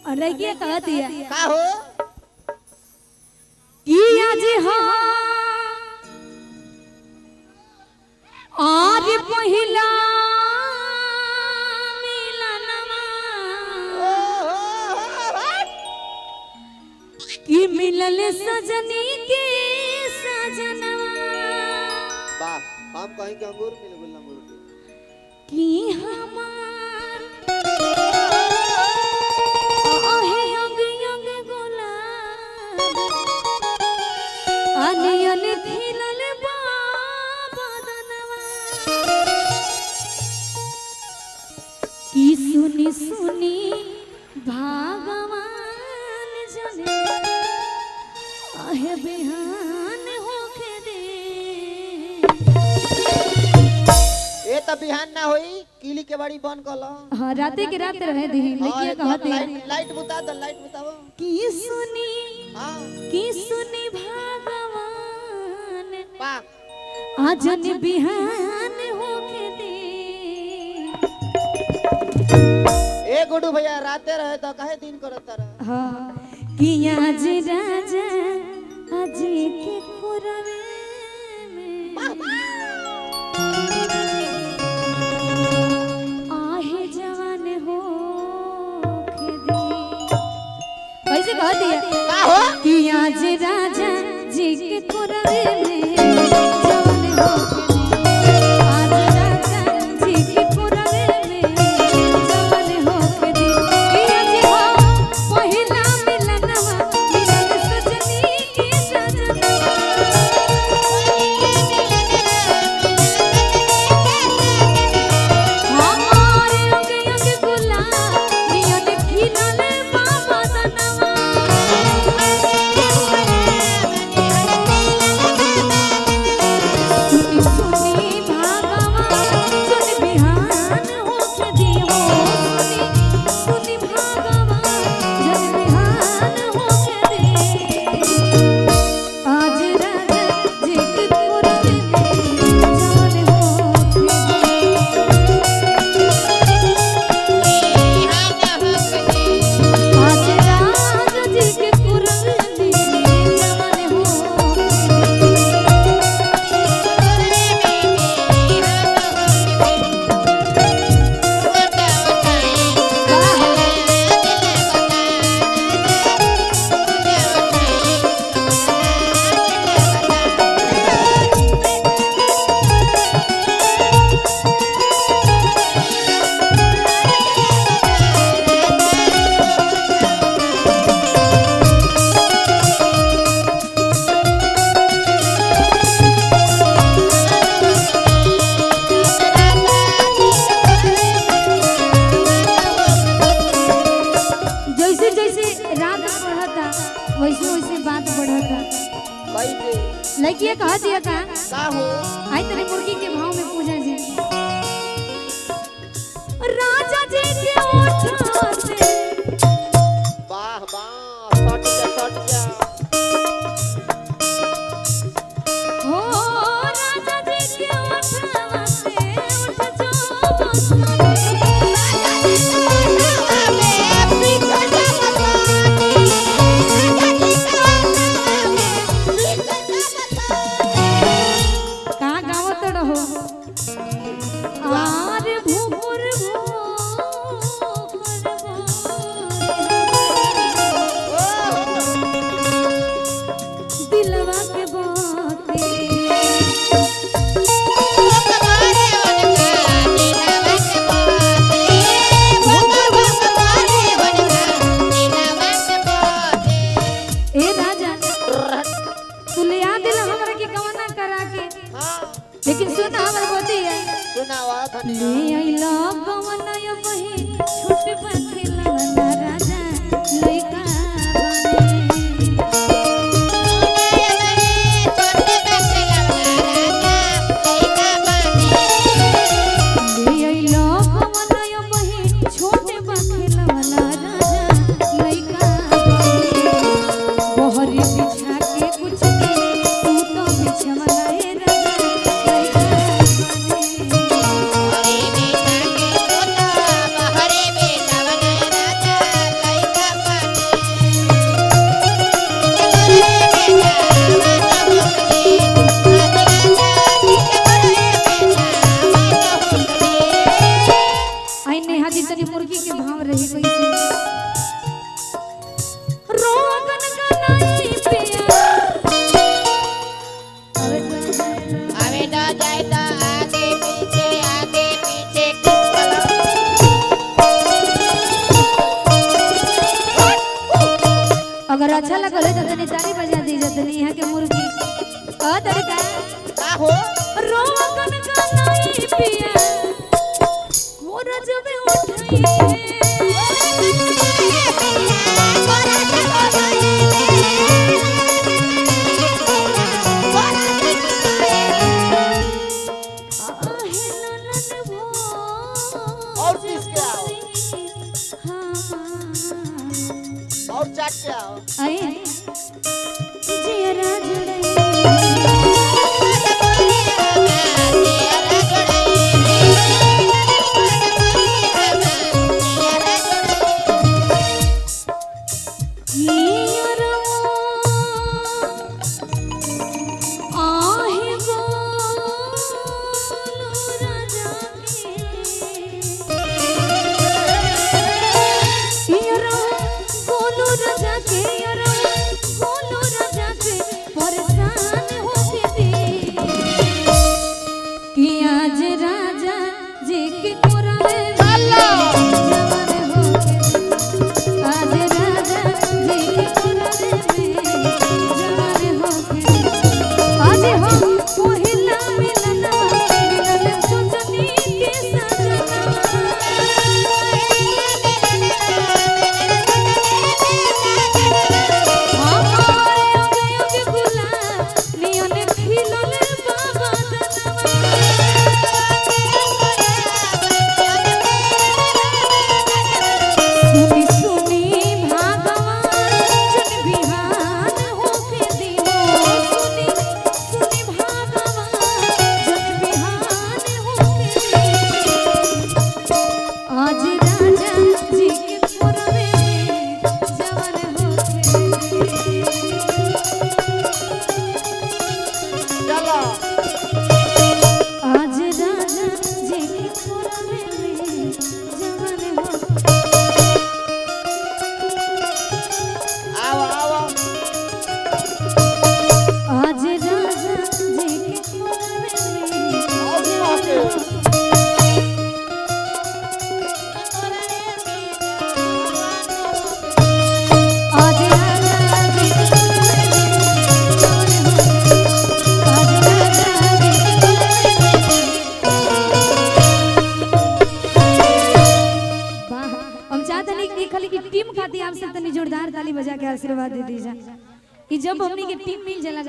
और लड़की कहती है का हो कि आज हाँ आज पहिला कि मिलल सजनी के सजनवा वाह हम कहीं के अंगूर मिल गुल अंगूर कि हमार आहे अंग अंग गुलाब अने अने खिलल बदनवा कि सुनी सुनी भगवान जने आहे बिहान होके दे ए त बिहान ना होई कीली के बाड़ी बंद कर लो हां राते के रात रहे दी लड़कियां कहती है लाइट बुता दो लाइट बुताओ कि सुनी हां कि सुनी भगवान वाह आजन बिहान होके दे ए गुडू भैया राते रहे तो काहे दिन करत रहा हां कि आज राजा आज के खुरवे में आहे जवान हो खेदी कैसे कहती है का हो कि आज राजा जी के खुरवे में जवान हो खेदी आज राजा जी के खुरवे में जवान हो खेदी कि आज हो पहिला मिलनवा मिलन सजनी के सजनवा हमारे अंग अंग गुलाब नियन खिलल बाबा दनवा सुनी सुनी भगवान जन बिहान होके दियो सुनी भगवान जन बिहान होके दे आज राजा जी के खुरवे में जान होके दे आज राजा जी के खुरवे में जान होके जैसे जैसे रात बढ़ता वैसे वैसे बात बढ़ता कैसे लड़कियां कहा दिया का का हो आई तेरे मुर्गी के भाव में पूजा जी राजा जी के ओठा से वाह वाह सट जा हो राजा जी के ओठा से उठ जो का गावत रहो आर भूपुर भू की मुर्गी के भाव रही कैसे रोगन का नहीं पिया अबे ना जाए तो आगे पीछे अगर अच्छा लगल है तो तनी ताली बजा दी जतनी यहाँ के मुर्गी का तरीका का हो रोगन का नहीं पिया मोरा जब उठाई और किसके आओ और चाट के आओ आए जियरा जुड़े टीम खाती आपसे तनी जोरदार ताली बजा के आशीर्वाद दे दीजिए कि जब हमनी के टीम मिल जाला